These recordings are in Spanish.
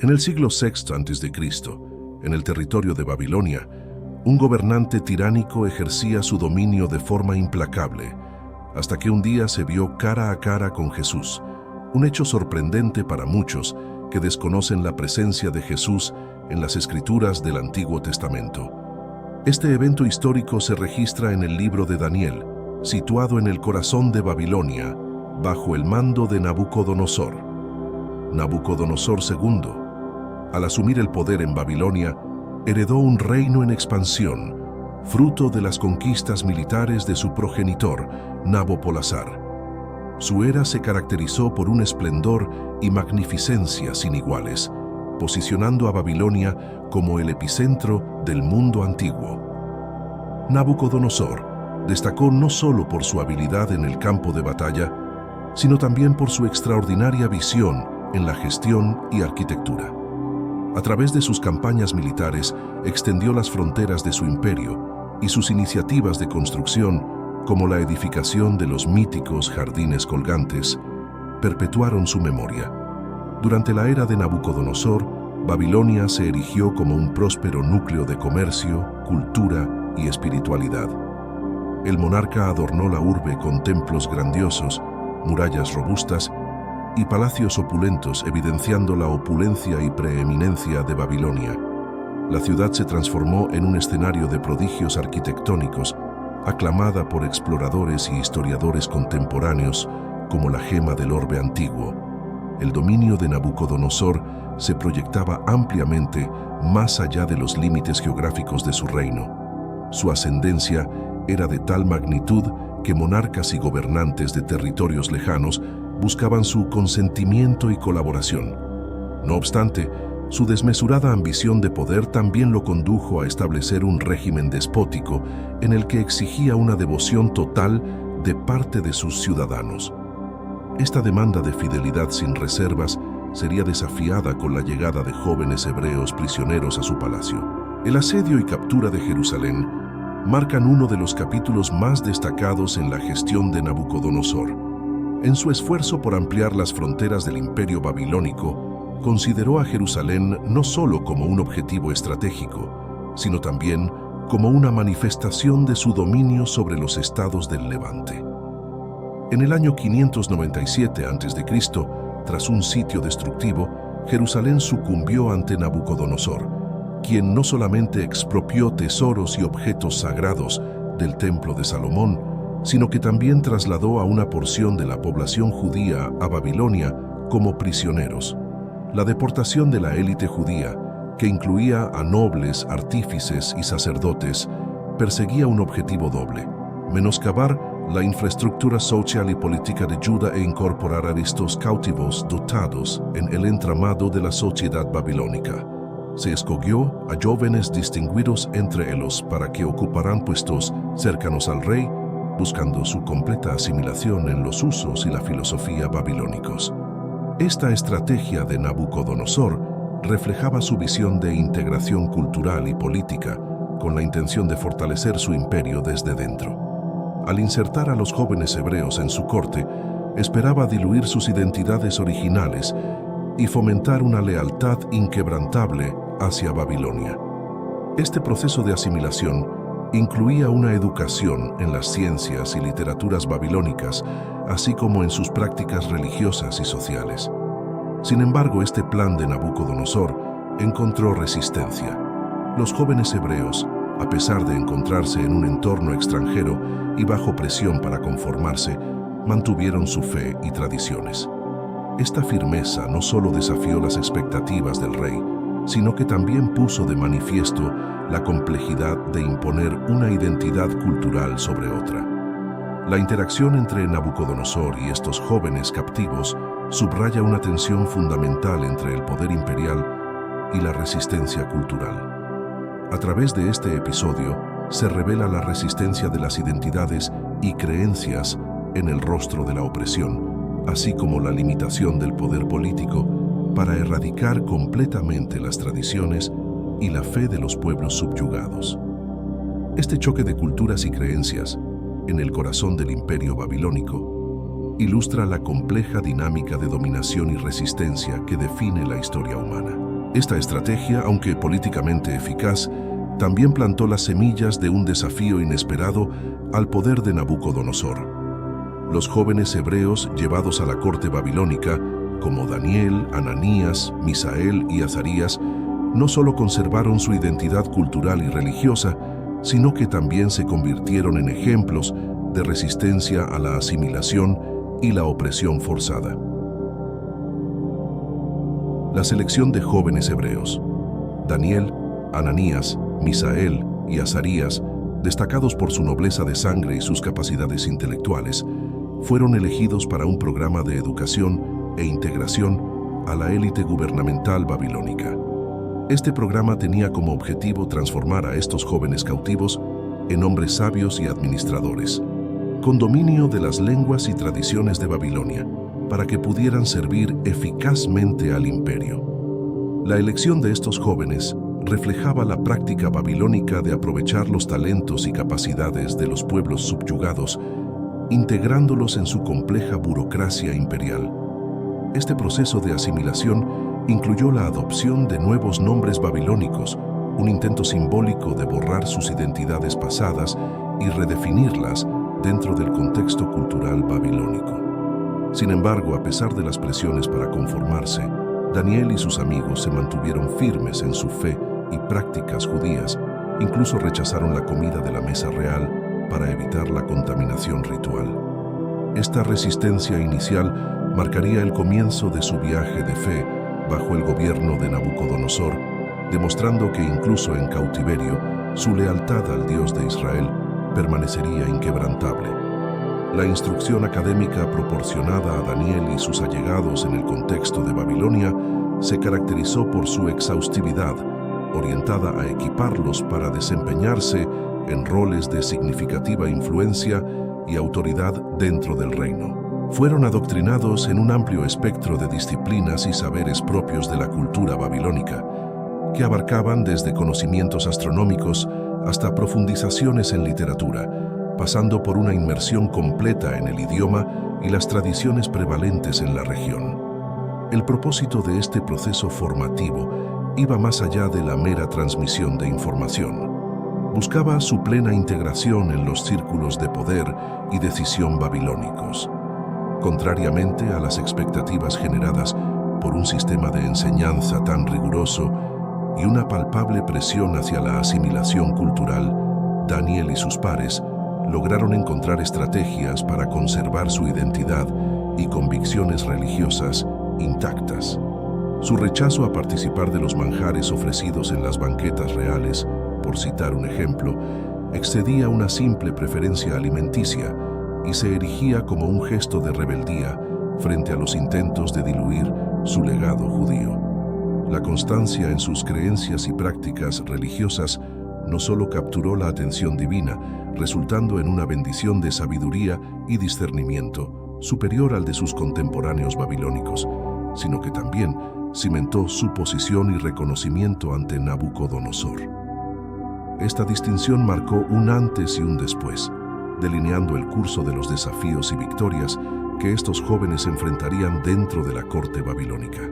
En el siglo VI a.C., en el territorio de Babilonia, un gobernante tiránico ejercía su dominio de forma implacable, hasta que un día se vio cara a cara con Jesús, un hecho sorprendente para muchos que desconocen la presencia de Jesús en las Escrituras del Antiguo Testamento. Este evento histórico se registra en el libro de Daniel, situado en el corazón de Babilonia, bajo el mando de Nabucodonosor. Nabucodonosor II, al asumir el poder en Babilonia, heredó un reino en expansión, fruto de las conquistas militares de su progenitor, Nabopolassar. Su era se caracterizó por un esplendor y magnificencia sin iguales, posicionando a Babilonia como el epicentro del mundo antiguo. Nabucodonosor destacó no solo por su habilidad en el campo de batalla, sino también por su extraordinaria visión en la gestión y arquitectura. A través de sus campañas militares, extendió las fronteras de su imperio y sus iniciativas de construcción, como la edificación de los míticos jardines colgantes, perpetuaron su memoria. Durante la era de Nabucodonosor, Babilonia se erigió como un próspero núcleo de comercio, cultura y espiritualidad. El monarca adornó la urbe con templos grandiosos, murallas robustas y palacios opulentos, evidenciando la opulencia y preeminencia de Babilonia. La ciudad se transformó en un escenario de prodigios arquitectónicos, aclamada por exploradores y historiadores contemporáneos como la gema del orbe antiguo. El dominio de Nabucodonosor se proyectaba ampliamente más allá de los límites geográficos de su reino. Su ascendencia era de tal magnitud que monarcas y gobernantes de territorios lejanos buscaban su consentimiento y colaboración. No obstante, su desmesurada ambición de poder también lo condujo a establecer un régimen despótico en el que exigía una devoción total de parte de sus ciudadanos. Esta demanda de fidelidad sin reservas sería desafiada con la llegada de jóvenes hebreos prisioneros a su palacio. El asedio y captura de Jerusalén marcan uno de los capítulos más destacados en la gestión de Nabucodonosor. En su esfuerzo por ampliar las fronteras del imperio babilónico, consideró a Jerusalén no solo como un objetivo estratégico, sino también como una manifestación de su dominio sobre los estados del Levante. En el año 597 a.C., tras un sitio destructivo, Jerusalén sucumbió ante Nabucodonosor, quien no solamente expropió tesoros y objetos sagrados del Templo de Salomón, sino que también trasladó a una porción de la población judía a Babilonia como prisioneros. La deportación de la élite judía, que incluía a nobles, artífices y sacerdotes, perseguía un objetivo doble: menoscabar la infraestructura social y política de Judá e incorporar a estos cautivos dotados en el entramado de la sociedad babilónica. Se escogió a jóvenes distinguidos entre ellos para que ocuparan puestos cercanos al rey, buscando su completa asimilación en los usos y la filosofía babilónicos. Esta estrategia de Nabucodonosor reflejaba su visión de integración cultural y política, con la intención de fortalecer su imperio desde dentro. Al insertar a los jóvenes hebreos en su corte, esperaba diluir sus identidades originales y fomentar una lealtad inquebrantable hacia Babilonia. Este proceso de asimilación incluía una educación en las ciencias y literaturas babilónicas, así como en sus prácticas religiosas y sociales. Sin embargo, este plan de Nabucodonosor encontró resistencia. Los jóvenes hebreos, a pesar de encontrarse en un entorno extranjero y bajo presión para conformarse, mantuvieron su fe y tradiciones. Esta firmeza no solo desafió las expectativas del rey, sino que también puso de manifiesto la complejidad de imponer una identidad cultural sobre otra. La interacción entre Nabucodonosor y estos jóvenes captivos subraya una tensión fundamental entre el poder imperial y la resistencia cultural. A través de este episodio se revela la resistencia de las identidades y creencias en el rostro de la opresión, así como la limitación del poder político para erradicar completamente las tradiciones y la fe de los pueblos subyugados. Este choque de culturas y creencias en el corazón del imperio babilónico ilustra la compleja dinámica de dominación y resistencia que define la historia humana. Esta estrategia, aunque políticamente eficaz, también plantó las semillas de un desafío inesperado al poder de Nabucodonosor. Los jóvenes hebreos llevados a la corte babilónica, como Daniel, Ananías, Misael y Azarías, no solo conservaron su identidad cultural y religiosa, sino que también se convirtieron en ejemplos de resistencia a la asimilación y la opresión forzada. La selección de jóvenes hebreos, Daniel, Ananías, Misael y Azarías, destacados por su nobleza de sangre y sus capacidades intelectuales, fueron elegidos para un programa de educación e integración a la élite gubernamental babilónica. Este programa tenía como objetivo transformar a estos jóvenes cautivos en hombres sabios y administradores, con dominio de las lenguas y tradiciones de Babilonia, para que pudieran servir eficazmente al imperio. La elección de estos jóvenes reflejaba la práctica babilónica de aprovechar los talentos y capacidades de los pueblos subyugados, integrándolos en su compleja burocracia imperial. Este proceso de asimilación incluyó la adopción de nuevos nombres babilónicos, un intento simbólico de borrar sus identidades pasadas y redefinirlas dentro del contexto cultural babilónico. Sin embargo, a pesar de las presiones para conformarse, Daniel y sus amigos se mantuvieron firmes en su fe y prácticas judías, incluso rechazaron la comida de la mesa real para evitar la contaminación ritual. Esta resistencia inicial marcaría el comienzo de su viaje de fe bajo el gobierno de Nabucodonosor, demostrando que incluso en cautiverio, su lealtad al Dios de Israel permanecería inquebrantable. La instrucción académica proporcionada a Daniel y sus allegados en el contexto de Babilonia se caracterizó por su exhaustividad, orientada a equiparlos para desempeñarse en roles de significativa influencia y autoridad dentro del reino. Fueron adoctrinados en un amplio espectro de disciplinas y saberes propios de la cultura babilónica, que abarcaban desde conocimientos astronómicos hasta profundizaciones en literatura, pasando por una inmersión completa en el idioma y las tradiciones prevalentes en la región. El propósito de este proceso formativo iba más allá de la mera transmisión de información. Buscaba su plena integración en los círculos de poder y decisión babilónicos. Contrariamente a las expectativas generadas por un sistema de enseñanza tan riguroso y una palpable presión hacia la asimilación cultural, Daniel y sus pares lograron encontrar estrategias para conservar su identidad y convicciones religiosas intactas. Su rechazo a participar de los manjares ofrecidos en las banquetas reales, por citar un ejemplo, excedía una simple preferencia alimenticia y se erigía como un gesto de rebeldía frente a los intentos de diluir su legado judío. La constancia en sus creencias y prácticas religiosas no solo capturó la atención divina, resultando en una bendición de sabiduría y discernimiento superior al de sus contemporáneos babilónicos, sino que también cimentó su posición y reconocimiento ante Nabucodonosor. Esta distinción marcó un antes y un después, delineando el curso de los desafíos y victorias que estos jóvenes enfrentarían dentro de la corte babilónica.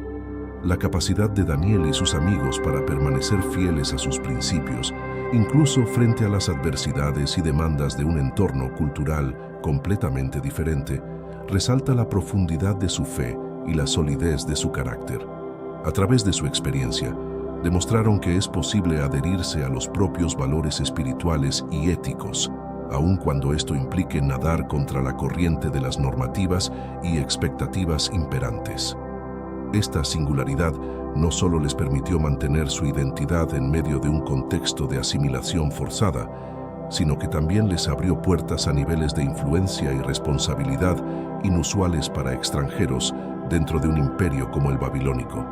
La capacidad de Daniel y sus amigos para permanecer fieles a sus principios, incluso frente a las adversidades y demandas de un entorno cultural completamente diferente, resalta la profundidad de su fe y la solidez de su carácter. A través de su experiencia, demostraron que es posible adherirse a los propios valores espirituales y éticos, aun cuando esto implique nadar contra la corriente de las normativas y expectativas imperantes. Esta singularidad no solo les permitió mantener su identidad en medio de un contexto de asimilación forzada, sino que también les abrió puertas a niveles de influencia y responsabilidad inusuales para extranjeros dentro de un imperio como el babilónico.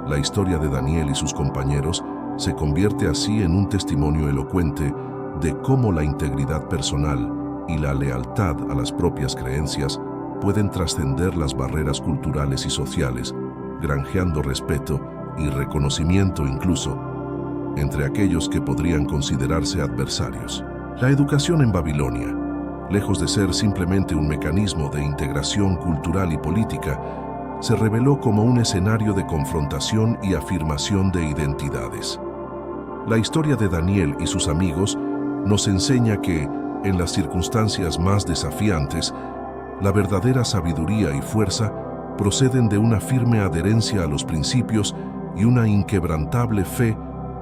La historia de Daniel y sus compañeros se convierte así en un testimonio elocuente de cómo la integridad personal y la lealtad a las propias creencias pueden trascender las barreras culturales y sociales, granjeando respeto y reconocimiento incluso entre aquellos que podrían considerarse adversarios. La educación en Babilonia, lejos de ser simplemente un mecanismo de integración cultural y política, se reveló como un escenario de confrontación y afirmación de identidades. La historia de Daniel y sus amigos nos enseña que, en las circunstancias más desafiantes, la verdadera sabiduría y fuerza proceden de una firme adherencia a los principios y una inquebrantable fe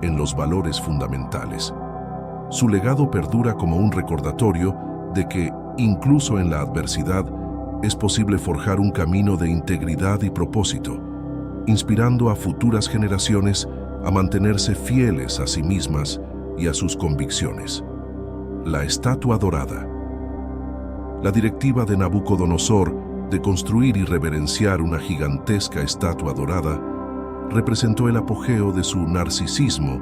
en los valores fundamentales. Su legado perdura como un recordatorio de que, incluso en la adversidad, es posible forjar un camino de integridad y propósito, inspirando a futuras generaciones a mantenerse fieles a sí mismas y a sus convicciones. La estatua dorada. La directiva de Nabucodonosor de construir y reverenciar una gigantesca estatua dorada representó el apogeo de su narcisismo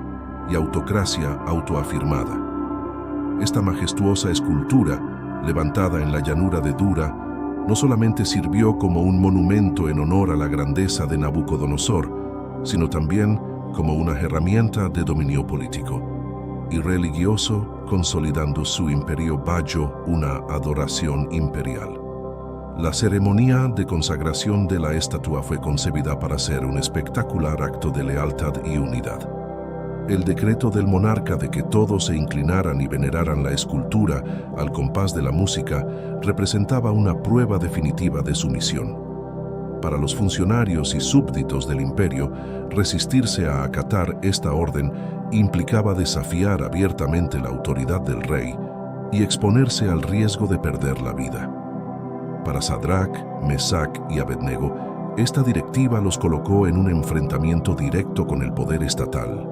y autocracia autoafirmada. Esta majestuosa escultura, levantada en la llanura de Dura, no solamente sirvió como un monumento en honor a la grandeza de Nabucodonosor, sino también como una herramienta de dominio político y religioso, consolidando su imperio bajo una adoración imperial. La ceremonia de consagración de la estatua fue concebida para ser un espectacular acto de lealtad y unidad. El decreto del monarca de que todos se inclinaran y veneraran la escultura al compás de la música representaba una prueba definitiva de sumisión. Para los funcionarios y súbditos del imperio, resistirse a acatar esta orden implicaba desafiar abiertamente la autoridad del rey y exponerse al riesgo de perder la vida. Para Sadrach, Mesach y Abednego, esta directiva los colocó en un enfrentamiento directo con el poder estatal.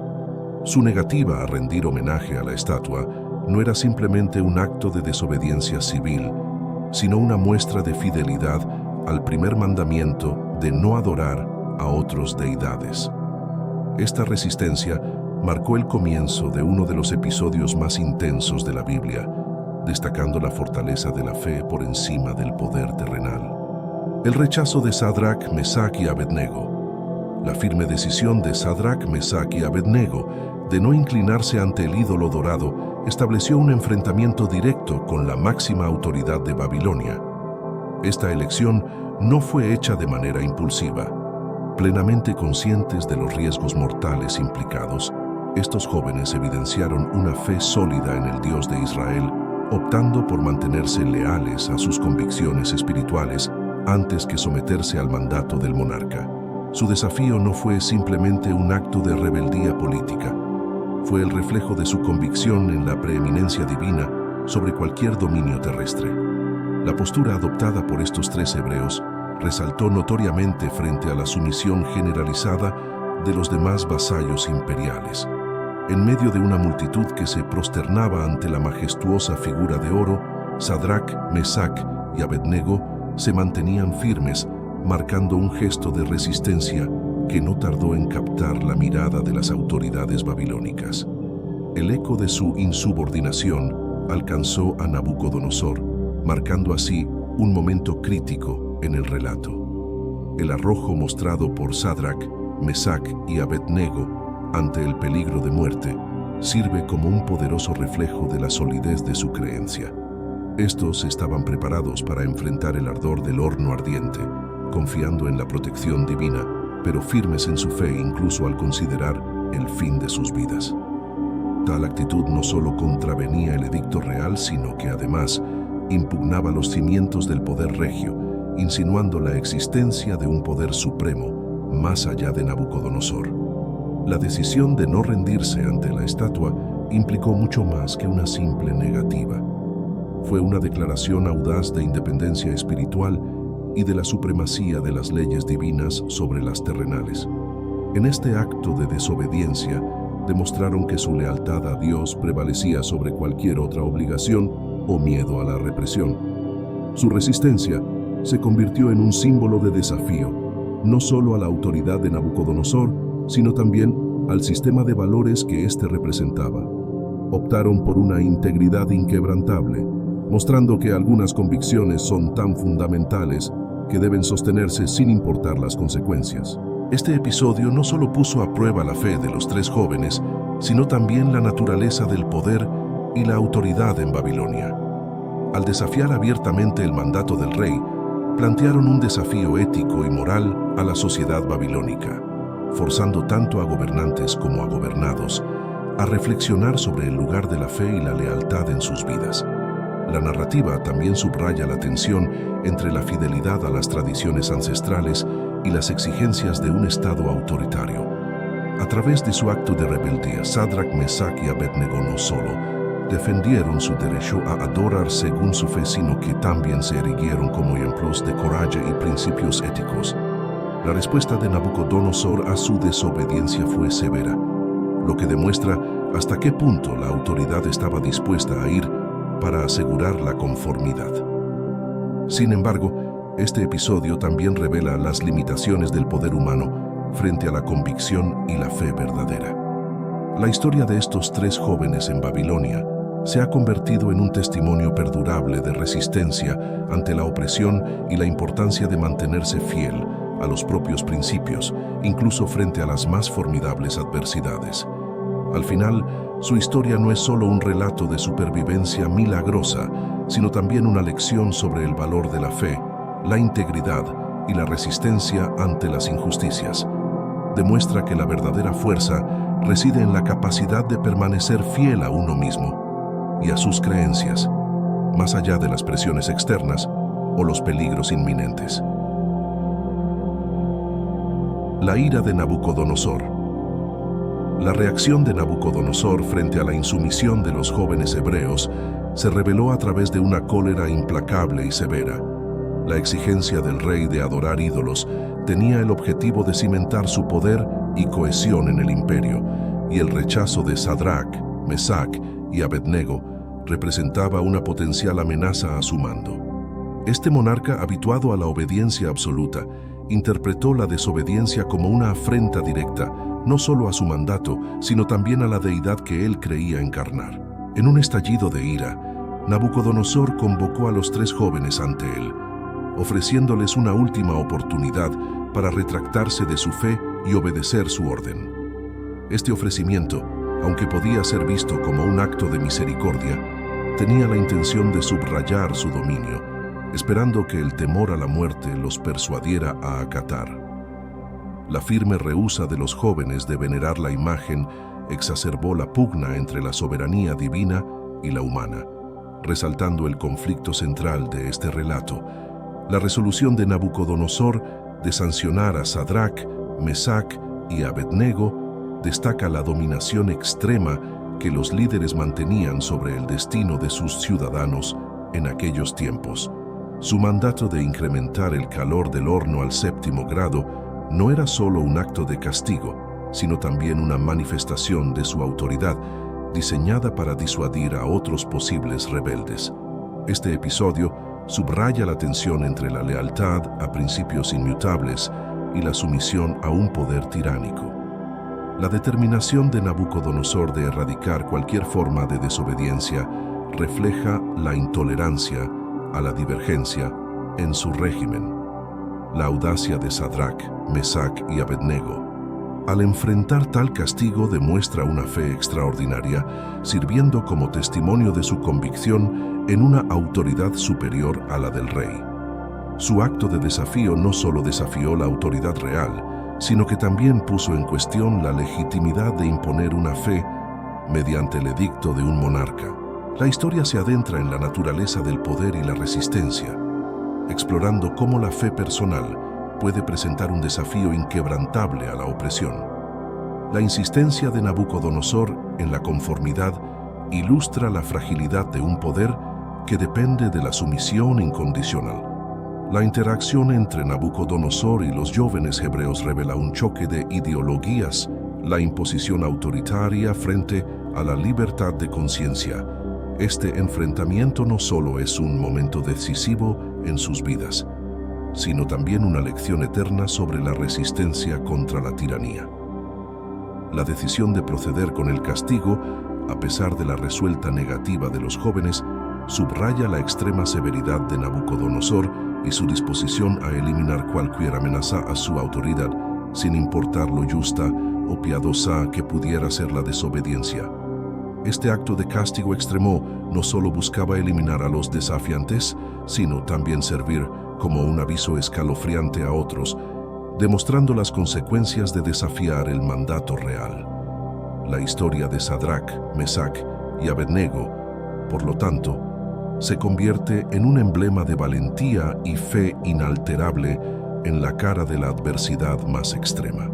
Su negativa a rendir homenaje a la estatua no era simplemente un acto de desobediencia civil, sino una muestra de fidelidad al primer mandamiento de no adorar a otros deidades. Esta resistencia marcó el comienzo de uno de los episodios más intensos de la Biblia, destacando la fortaleza de la fe por encima del poder terrenal. El rechazo de Sadrach, Mesach y Abednego. La firme decisión de Sadrach, Mesach y Abednego de no inclinarse ante el ídolo dorado estableció un enfrentamiento directo con la máxima autoridad de Babilonia. Esta elección no fue hecha de manera impulsiva. Plenamente conscientes de los riesgos mortales implicados, estos jóvenes evidenciaron una fe sólida en el Dios de Israel, optando por mantenerse leales a sus convicciones espirituales antes que someterse al mandato del monarca. Su desafío no fue simplemente un acto de rebeldía política, fue el reflejo de su convicción en la preeminencia divina sobre cualquier dominio terrestre. La postura adoptada por estos tres hebreos resaltó notoriamente frente a la sumisión generalizada de los demás vasallos imperiales. En medio de una multitud que se prosternaba ante la majestuosa figura de oro, Sadrach, Mesach y Abednego se mantenían firmes, marcando un gesto de resistencia que no tardó en captar la mirada de las autoridades babilónicas. El eco de su insubordinación alcanzó a Nabucodonosor, marcando así un momento crítico en el relato. El arrojo mostrado por Sadrach, Mesach y Abednego ante el peligro de muerte sirve como un poderoso reflejo de la solidez de su creencia. Estos estaban preparados para enfrentar el ardor del horno ardiente, confiando en la protección divina, pero firmes en su fe incluso al considerar el fin de sus vidas. Tal actitud no solo contravenía el edicto real, sino que además impugnaba los cimientos del poder regio, insinuando la existencia de un poder supremo más allá de Nabucodonosor. La decisión de no rendirse ante la estatua implicó mucho más que una simple negativa. Fue una declaración audaz de independencia espiritual y de la supremacía de las leyes divinas sobre las terrenales. En este acto de desobediencia, demostraron que su lealtad a Dios prevalecía sobre cualquier otra obligación o miedo a la represión. Su resistencia se convirtió en un símbolo de desafío, no solo a la autoridad de Nabucodonosor, sino también al sistema de valores que éste representaba. Optaron por una integridad inquebrantable, mostrando que algunas convicciones son tan fundamentales que deben sostenerse sin importar las consecuencias. Este episodio no solo puso a prueba la fe de los tres jóvenes, sino también la naturaleza del poder y la autoridad en Babilonia. Al desafiar abiertamente el mandato del rey, plantearon un desafío ético y moral a la sociedad babilónica, forzando tanto a gobernantes como a gobernados a reflexionar sobre el lugar de la fe y la lealtad en sus vidas. La narrativa también subraya la tensión entre la fidelidad a las tradiciones ancestrales y las exigencias de un Estado autoritario. A través de su acto de rebeldía, Sadrach, Mesach y Abednego no solo defendieron su derecho a adorar según su fe, sino que también se erigieron como ejemplos de coraje y principios éticos. La respuesta de Nabucodonosor a su desobediencia fue severa, lo que demuestra hasta qué punto la autoridad estaba dispuesta a ir para asegurar la conformidad. Sin embargo, este episodio también revela las limitaciones del poder humano frente a la convicción y la fe verdadera. La historia de estos tres jóvenes en Babilonia se ha convertido en un testimonio perdurable de resistencia ante la opresión y la importancia de mantenerse fiel a los propios principios, incluso frente a las más formidables adversidades. Al final, su historia no es solo un relato de supervivencia milagrosa, sino también una lección sobre el valor de la fe, la integridad y la resistencia ante las injusticias. Demuestra que la verdadera fuerza reside en la capacidad de permanecer fiel a uno mismo y a sus creencias, más allá de las presiones externas o los peligros inminentes. La ira de Nabucodonosor. La reacción de Nabucodonosor frente a la insumisión de los jóvenes hebreos se reveló a través de una cólera implacable y severa. La exigencia del rey de adorar ídolos tenía el objetivo de cimentar su poder y cohesión en el imperio, y el rechazo de Sadrach, Mesach y Abednego representaba una potencial amenaza a su mando. Este monarca, habituado a la obediencia absoluta, interpretó la desobediencia como una afrenta directa, no solo a su mandato, sino también a la deidad que él creía encarnar. En un estallido de ira, Nabucodonosor convocó a los tres jóvenes ante él, ofreciéndoles una última oportunidad para retractarse de su fe y obedecer su orden. Este ofrecimiento, aunque podía ser visto como un acto de misericordia, tenía la intención de subrayar su dominio, esperando que el temor a la muerte los persuadiera a acatar. La firme rehúsa de los jóvenes de venerar la imagen exacerbó la pugna entre la soberanía divina y la humana, resaltando el conflicto central de este relato. La resolución de Nabucodonosor de sancionar a Sadrach, Mesach y Abednego destaca la dominación extrema que los líderes mantenían sobre el destino de sus ciudadanos en aquellos tiempos. Su mandato de incrementar el calor del horno al 7º grado no era solo un acto de castigo, sino también una manifestación de su autoridad, diseñada para disuadir a otros posibles rebeldes. Este episodio subraya la tensión entre la lealtad a principios inmutables y la sumisión a un poder tiránico. La determinación de Nabucodonosor de erradicar cualquier forma de desobediencia refleja la intolerancia a la divergencia en su régimen. La audacia de Sadrach, Mesach y Abednego, al enfrentar tal castigo, demuestra una fe extraordinaria, sirviendo como testimonio de su convicción en una autoridad superior a la del rey. Su acto de desafío no solo desafió la autoridad real, sino que también puso en cuestión la legitimidad de imponer una fe mediante el edicto de un monarca. La historia se adentra en la naturaleza del poder y la resistencia, explorando cómo la fe personal puede presentar un desafío inquebrantable a la opresión. La insistencia de Nabucodonosor en la conformidad ilustra la fragilidad de un poder que depende de la sumisión incondicional. La interacción entre Nabucodonosor y los jóvenes hebreos revela un choque de ideologías, la imposición autoritaria frente a la libertad de conciencia. Este enfrentamiento no solo es un momento decisivo en sus vidas, sino también una lección eterna sobre la resistencia contra la tiranía. La decisión de proceder con el castigo, a pesar de la resuelta negativa de los jóvenes, subraya la extrema severidad de Nabucodonosor y su disposición a eliminar cualquier amenaza a su autoridad, sin importar lo justa o piadosa que pudiera ser la desobediencia. Este acto de castigo extremo no solo buscaba eliminar a los desafiantes, sino también servir como un aviso escalofriante a otros, demostrando las consecuencias de desafiar el mandato real. La historia de Sadrac, Mesac y Abednego, por lo tanto, se convierte en un emblema de valentía y fe inalterable en la cara de la adversidad más extrema.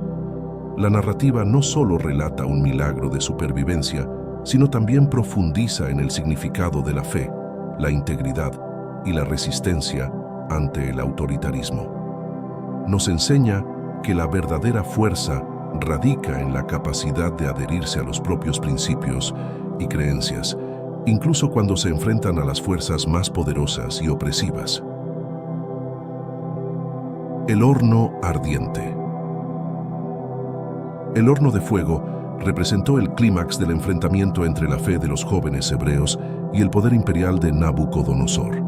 La narrativa no solo relata un milagro de supervivencia, sino también profundiza en el significado de la fe, la integridad y la resistencia ante el autoritarismo. Nos enseña que la verdadera fuerza radica en la capacidad de adherirse a los propios principios y creencias, incluso cuando se enfrentan a las fuerzas más poderosas y opresivas. El horno ardiente. El horno de fuego representó el clímax del enfrentamiento entre la fe de los jóvenes hebreos y el poder imperial de Nabucodonosor.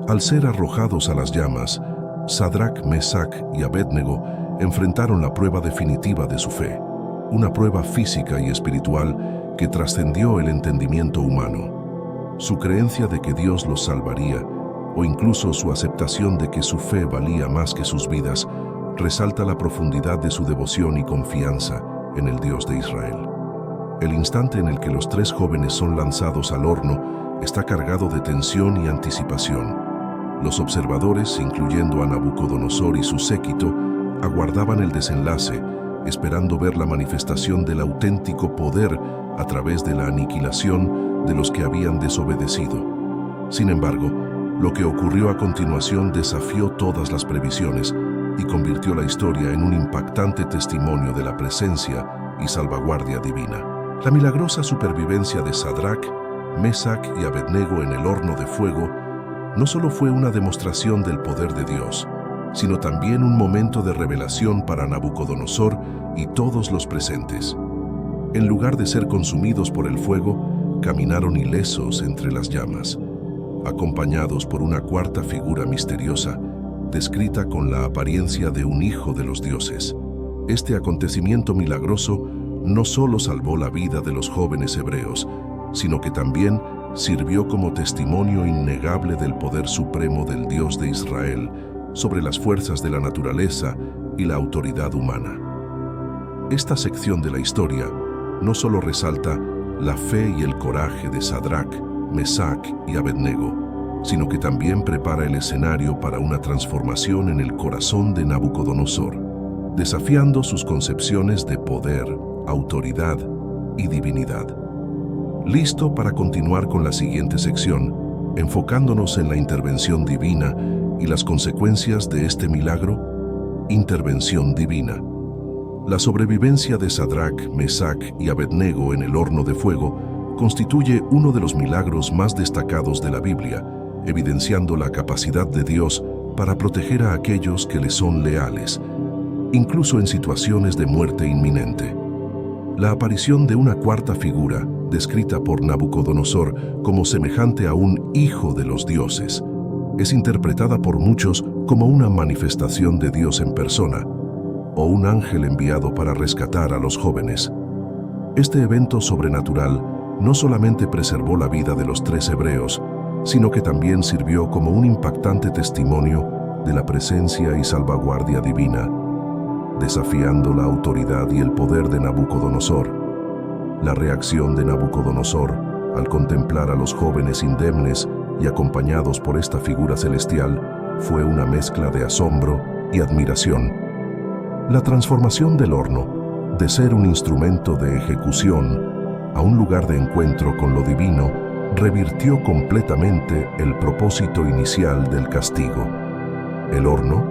Al ser arrojados a las llamas, Sadrac, Mesac y Abednego enfrentaron la prueba definitiva de su fe, una prueba física y espiritual que trascendió el entendimiento humano. Su creencia de que Dios los salvaría, o incluso su aceptación de que su fe valía más que sus vidas, resalta la profundidad de su devoción y confianza en el Dios de Israel. El instante en el que los tres jóvenes son lanzados al horno está cargado de tensión y anticipación. Los observadores, incluyendo a Nabucodonosor y su séquito, aguardaban el desenlace, esperando ver la manifestación del auténtico poder a través de la aniquilación de los que habían desobedecido. Sin embargo, lo que ocurrió a continuación desafió todas las previsiones y convirtió la historia en un impactante testimonio de la presencia y salvaguardia divina. La milagrosa supervivencia de Sadrac, Mesac y Abednego en el horno de fuego no solo fue una demostración del poder de Dios, sino también un momento de revelación para Nabucodonosor y todos los presentes. En lugar de ser consumidos por el fuego, caminaron ilesos entre las llamas, acompañados por una cuarta figura misteriosa, descrita con la apariencia de un hijo de los dioses. Este acontecimiento milagroso no solo salvó la vida de los jóvenes hebreos, sino que también sirvió como testimonio innegable del poder supremo del Dios de Israel sobre las fuerzas de la naturaleza y la autoridad humana. Esta sección de la historia no solo resalta la fe y el coraje de Sadrac, Mesac y Abednego, sino que también prepara el escenario para una transformación en el corazón de Nabucodonosor, desafiando sus concepciones de poder, autoridad y divinidad. Listo para continuar con la siguiente sección, enfocándonos en la intervención divina y las consecuencias de este milagro. Intervención divina. La sobrevivencia de Sadrac, Mesac y Abednego en el horno de fuego constituye uno de los milagros más destacados de la Biblia, evidenciando la capacidad de Dios para proteger a aquellos que le son leales, incluso en situaciones de muerte inminente. La aparición de una cuarta figura, descrita por Nabucodonosor como semejante a un hijo de los dioses, es interpretada por muchos como una manifestación de Dios en persona, o un ángel enviado para rescatar a los jóvenes. Este evento sobrenatural no solamente preservó la vida de los tres hebreos, sino que también sirvió como un impactante testimonio de la presencia y salvaguardia divina, desafiando la autoridad y el poder de Nabucodonosor. La reacción de Nabucodonosor al contemplar a los jóvenes indemnes y acompañados por esta figura celestial fue una mezcla de asombro y admiración. La transformación del horno, de ser un instrumento de ejecución a un lugar de encuentro con lo divino, revirtió completamente el propósito inicial del castigo. El horno,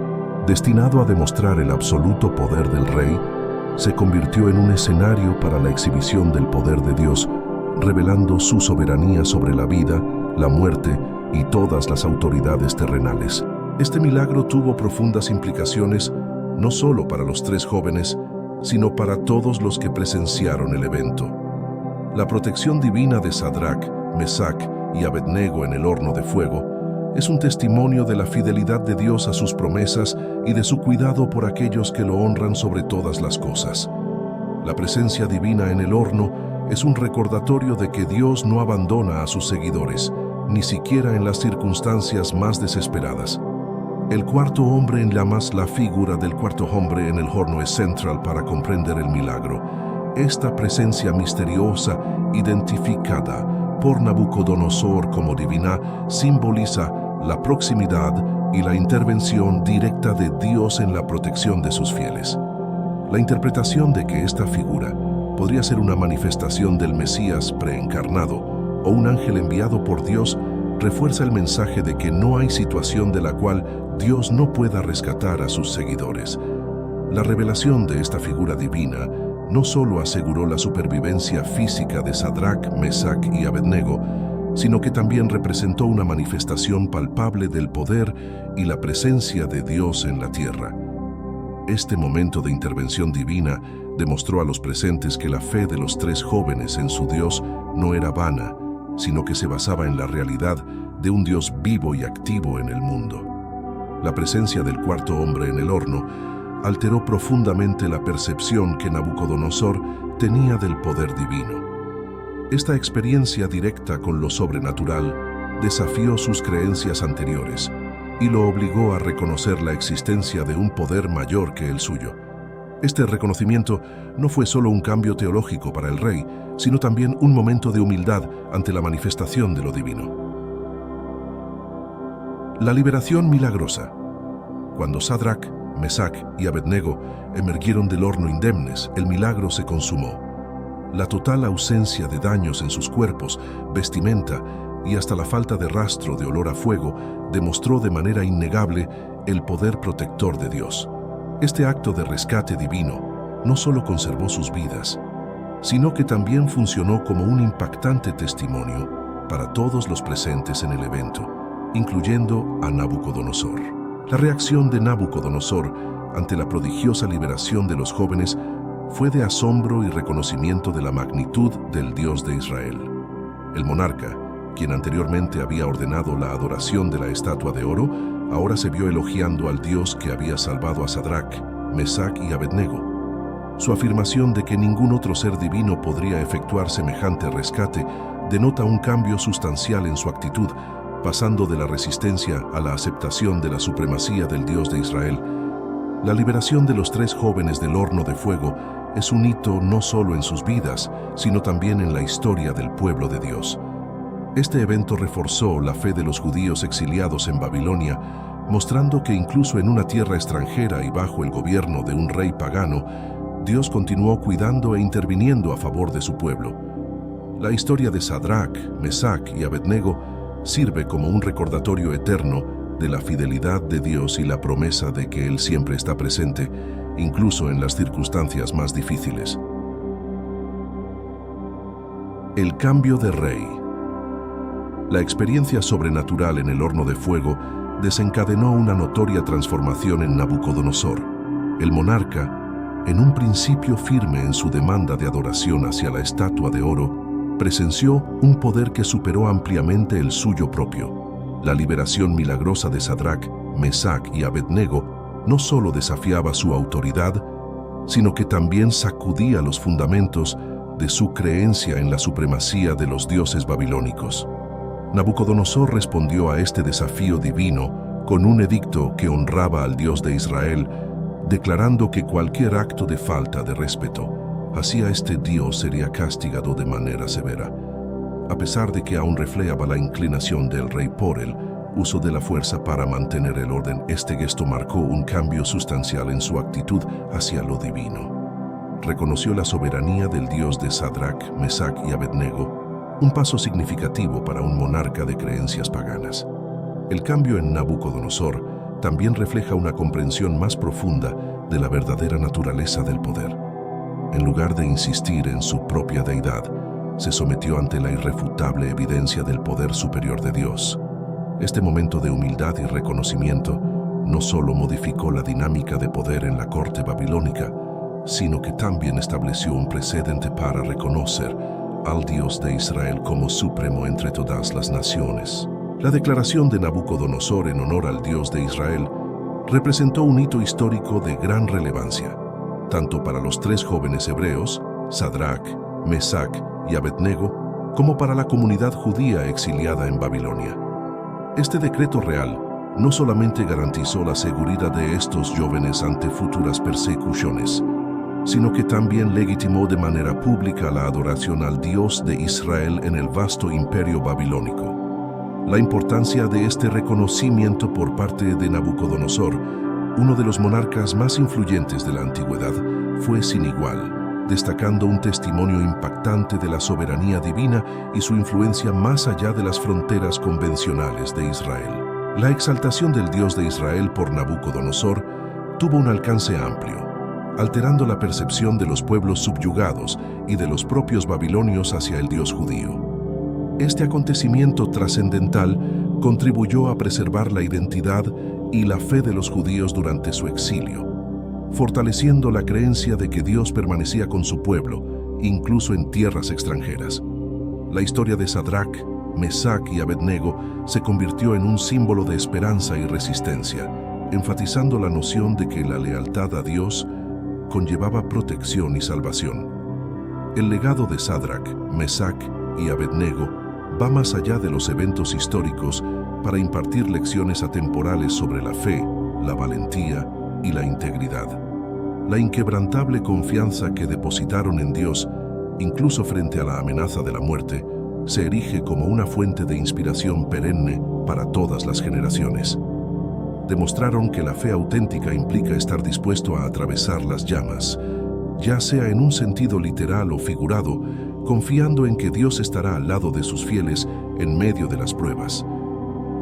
destinado a demostrar el absoluto poder del rey, se convirtió en un escenario para la exhibición del poder de Dios, revelando su soberanía sobre la vida, la muerte y todas las autoridades terrenales. Este milagro tuvo profundas implicaciones no solo para los tres jóvenes, sino para todos los que presenciaron el evento. La protección divina de Sadrac, Mesac y Abednego en el horno de fuego es un testimonio de la fidelidad de Dios a sus promesas y de su cuidado por aquellos que lo honran sobre todas las cosas. La presencia divina en el horno es un recordatorio de que Dios no abandona a sus seguidores, ni siquiera en las circunstancias más desesperadas. El cuarto hombre en llamas, la figura del cuarto hombre en el horno, es central para comprender el milagro. Esta presencia misteriosa, identificada por Nabucodonosor como divina, simboliza la proximidad y la intervención directa de Dios en la protección de sus fieles. La interpretación de que esta figura podría ser una manifestación del Mesías preencarnado o un ángel enviado por Dios refuerza el mensaje de que no hay situación de la cual Dios no pueda rescatar a sus seguidores. La revelación de esta figura divina no solo aseguró la supervivencia física de Sadrach, Mesach y Abednego, sino que también representó una manifestación palpable del poder y la presencia de Dios en la tierra. Este momento de intervención divina demostró a los presentes que la fe de los tres jóvenes en su Dios no era vana, sino que se basaba en la realidad de un Dios vivo y activo en el mundo. La presencia del cuarto hombre en el horno alteró profundamente la percepción que Nabucodonosor tenía del poder divino. Esta experiencia directa con lo sobrenatural desafió sus creencias anteriores y lo obligó a reconocer la existencia de un poder mayor que el suyo. Este reconocimiento no fue solo un cambio teológico para el rey, sino también un momento de humildad ante la manifestación de lo divino. La liberación milagrosa. Cuando Sadrach, Mesach y Abednego emergieron del horno indemnes, el milagro se consumó. La total ausencia de daños en sus cuerpos, vestimenta y hasta la falta de rastro de olor a fuego demostró de manera innegable el poder protector de Dios. Este acto de rescate divino no solo conservó sus vidas, sino que también funcionó como un impactante testimonio para todos los presentes en el evento, incluyendo a Nabucodonosor. La reacción de Nabucodonosor ante la prodigiosa liberación de los jóvenes fue de asombro y reconocimiento de la magnitud del Dios de Israel. El monarca, quien anteriormente había ordenado la adoración de la estatua de oro, ahora se vio elogiando al Dios que había salvado a Sadrach, Mesach y Abednego. Su afirmación de que ningún otro ser divino podría efectuar semejante rescate denota un cambio sustancial en su actitud, pasando de la resistencia a la aceptación de la supremacía del Dios de Israel. La liberación de los tres jóvenes del horno de fuego es un hito no solo en sus vidas, sino también en la historia del pueblo de Dios. Este evento reforzó la fe de los judíos exiliados en Babilonia, mostrando que incluso en una tierra extranjera y bajo el gobierno de un rey pagano, Dios continuó cuidando e interviniendo a favor de su pueblo. La historia de Sadrach, Mesach y Abednego sirve como un recordatorio eterno de la fidelidad de Dios y la promesa de que Él siempre está presente, incluso en las circunstancias más difíciles. El cambio de rey. La experiencia sobrenatural en el horno de fuego desencadenó una notoria transformación en Nabucodonosor. El monarca, en un principio firme en su demanda de adoración hacia la estatua de oro, presenció un poder que superó ampliamente el suyo propio. La liberación milagrosa de Sadrach, Mesach y Abednego no solo desafiaba su autoridad, sino que también sacudía los fundamentos de su creencia en la supremacía de los dioses babilónicos. Nabucodonosor respondió a este desafío divino con un edicto que honraba al Dios de Israel, declarando que cualquier acto de falta de respeto hacia este Dios sería castigado de manera severa. A pesar de que aún reflejaba la inclinación del rey por el uso de la fuerza para mantener el orden, este gesto marcó un cambio sustancial en su actitud hacia lo divino. Reconoció la soberanía del Dios de Sadrach, Mesach y Abednego, un paso significativo para un monarca de creencias paganas. El cambio en Nabucodonosor también refleja una comprensión más profunda de la verdadera naturaleza del poder. En lugar de insistir en su propia deidad, se sometió ante la irrefutable evidencia del poder superior de Dios. Este momento de humildad y reconocimiento no solo modificó la dinámica de poder en la corte babilónica, sino que también estableció un precedente para reconocer al Dios de Israel como supremo entre todas las naciones. La declaración de Nabucodonosor en honor al Dios de Israel representó un hito histórico de gran relevancia, tanto para los tres jóvenes hebreos, Sadrach, Mesach y Abednego, como para la comunidad judía exiliada en Babilonia. Este decreto real no solamente garantizó la seguridad de estos jóvenes ante futuras persecuciones, sino que también legitimó de manera pública la adoración al Dios de Israel en el vasto imperio babilónico. La importancia de este reconocimiento por parte de Nabucodonosor, uno de los monarcas más influyentes de la antigüedad, fue sin igual, destacando un testimonio impactante de la soberanía divina y su influencia más allá de las fronteras convencionales de Israel. La exaltación del Dios de Israel por Nabucodonosor tuvo un alcance amplio, alterando la percepción de los pueblos subyugados y de los propios babilonios hacia el Dios judío. Este acontecimiento trascendental contribuyó a preservar la identidad y la fe de los judíos durante su exilio, fortaleciendo la creencia de que Dios permanecía con su pueblo, incluso en tierras extranjeras. La historia de Sadrac, Mesac y Abednego se convirtió en un símbolo de esperanza y resistencia, enfatizando la noción de que la lealtad a Dios conllevaba protección y salvación. El legado de Sadrac, Mesac y Abednego va más allá de los eventos históricos para impartir lecciones atemporales sobre la fe, la valentía y la integridad. La inquebrantable confianza que depositaron en Dios, incluso frente a la amenaza de la muerte, se erige como una fuente de inspiración perenne para todas las generaciones. Demostraron que la fe auténtica implica estar dispuesto a atravesar las llamas, ya sea en un sentido literal o figurado, confiando en que Dios estará al lado de sus fieles en medio de las pruebas.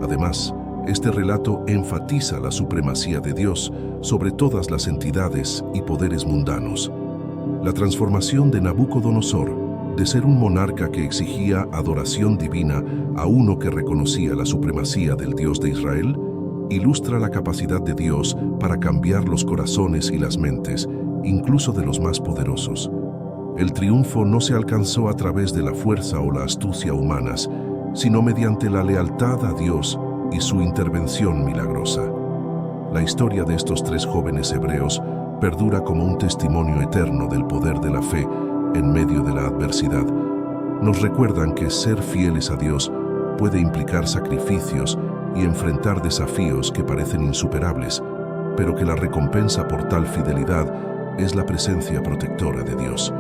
Además, este relato enfatiza la supremacía de Dios sobre todas las entidades y poderes mundanos. La transformación de Nabucodonosor, de ser un monarca que exigía adoración divina a uno que reconocía la supremacía del Dios de Israel, ilustra la capacidad de Dios para cambiar los corazones y las mentes, incluso de los más poderosos. El triunfo no se alcanzó a través de la fuerza o la astucia humanas, sino mediante la lealtad a Dios y su intervención milagrosa. La historia de estos tres jóvenes hebreos perdura como un testimonio eterno del poder de la fe en medio de la adversidad. Nos recuerdan que ser fieles a Dios puede implicar sacrificios y enfrentar desafíos que parecen insuperables, pero que la recompensa por tal fidelidad es la presencia protectora de Dios.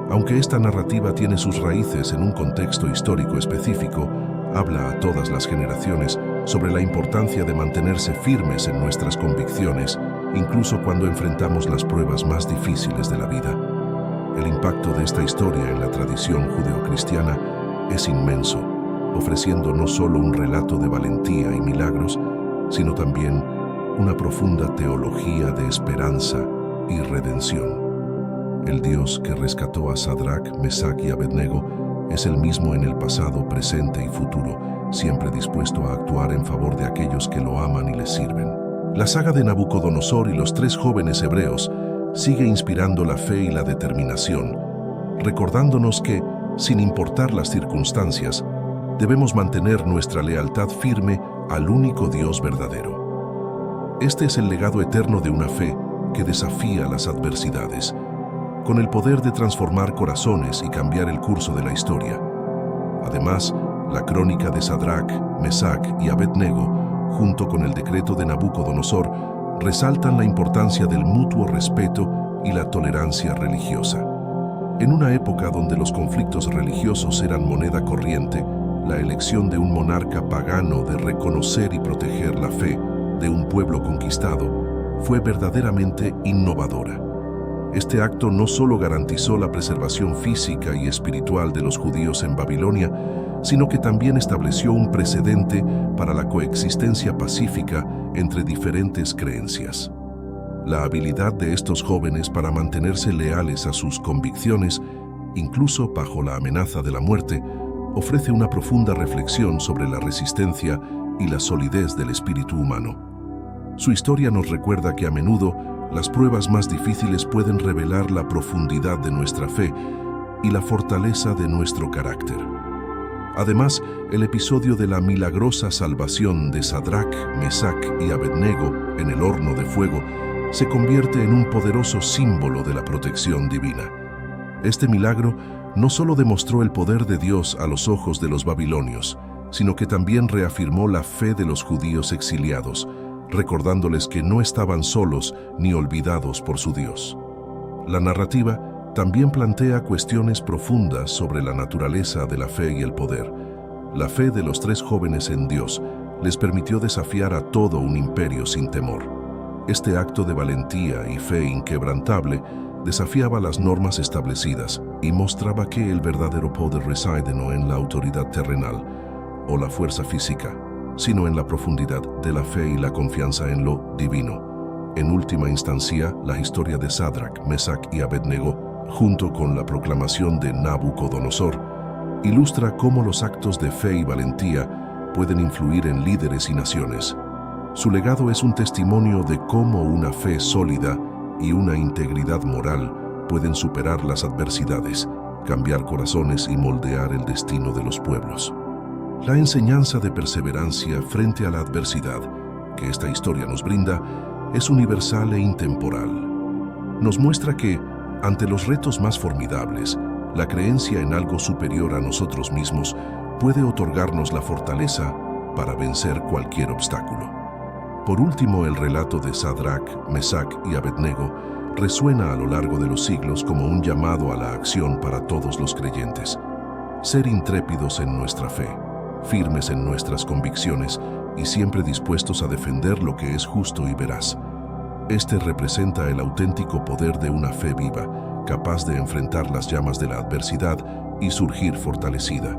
Aunque esta narrativa tiene sus raíces en un contexto histórico específico, habla a todas las generaciones sobre la importancia de mantenerse firmes en nuestras convicciones, incluso cuando enfrentamos las pruebas más difíciles de la vida. El impacto de esta historia en la tradición judeocristiana es inmenso, ofreciendo no solo un relato de valentía y milagros, sino también una profunda teología de esperanza y redención. El Dios que rescató a Sadrac, Mesac y Abednego es el mismo en el pasado, presente y futuro, siempre dispuesto a actuar en favor de aquellos que lo aman y le sirven. La saga de Nabucodonosor y los tres jóvenes hebreos sigue inspirando la fe y la determinación, recordándonos que, sin importar las circunstancias, debemos mantener nuestra lealtad firme al único Dios verdadero. Este es el legado eterno de una fe que desafía las adversidades, con el poder de transformar corazones y cambiar el curso de la historia. Además, la crónica de Sadrac, Mesac y Abednego, junto con el decreto de Nabucodonosor, resaltan la importancia del mutuo respeto y la tolerancia religiosa. En una época donde los conflictos religiosos eran moneda corriente, la elección de un monarca pagano de reconocer y proteger la fe de un pueblo conquistado fue verdaderamente innovadora. Este acto no solo garantizó la preservación física y espiritual de los judíos en Babilonia, sino que también estableció un precedente para la coexistencia pacífica entre diferentes creencias. La habilidad de estos jóvenes para mantenerse leales a sus convicciones, incluso bajo la amenaza de la muerte, ofrece una profunda reflexión sobre la resistencia y la solidez del espíritu humano. Su historia nos recuerda que a menudo las pruebas más difíciles pueden revelar la profundidad de nuestra fe y la fortaleza de nuestro carácter. Además, el episodio de la milagrosa salvación de Sadrac, Mesac y Abednego en el horno de fuego se convierte en un poderoso símbolo de la protección divina. Este milagro no solo demostró el poder de Dios a los ojos de los babilonios, sino que también reafirmó la fe de los judíos exiliados, recordándoles que no estaban solos ni olvidados por su Dios. La narrativa también plantea cuestiones profundas sobre la naturaleza de la fe y el poder. La fe de los 3 jóvenes en Dios les permitió desafiar a todo un imperio sin temor. Este acto de valentía y fe inquebrantable desafiaba las normas establecidas y mostraba que el verdadero poder reside no en la autoridad terrenal o la fuerza física, sino en la profundidad de la fe y la confianza en lo divino. En última instancia, la historia de Sadrach, Mesach y Abednego, junto con la proclamación de Nabucodonosor, ilustra cómo los actos de fe y valentía pueden influir en líderes y naciones. Su legado es un testimonio de cómo una fe sólida y una integridad moral pueden superar las adversidades, cambiar corazones y moldear el destino de los pueblos. La enseñanza de perseverancia frente a la adversidad que esta historia nos brinda es universal e intemporal. Nos muestra que, ante los retos más formidables, la creencia en algo superior a nosotros mismos puede otorgarnos la fortaleza para vencer cualquier obstáculo. Por último, el relato de Sadrach, Mesach y Abednego resuena a lo largo de los siglos como un llamado a la acción para todos los creyentes. Ser intrépidos en nuestra fe, firmes en nuestras convicciones y siempre dispuestos a defender lo que es justo y veraz. Este representa el auténtico poder de una fe viva, capaz de enfrentar las llamas de la adversidad y surgir fortalecida.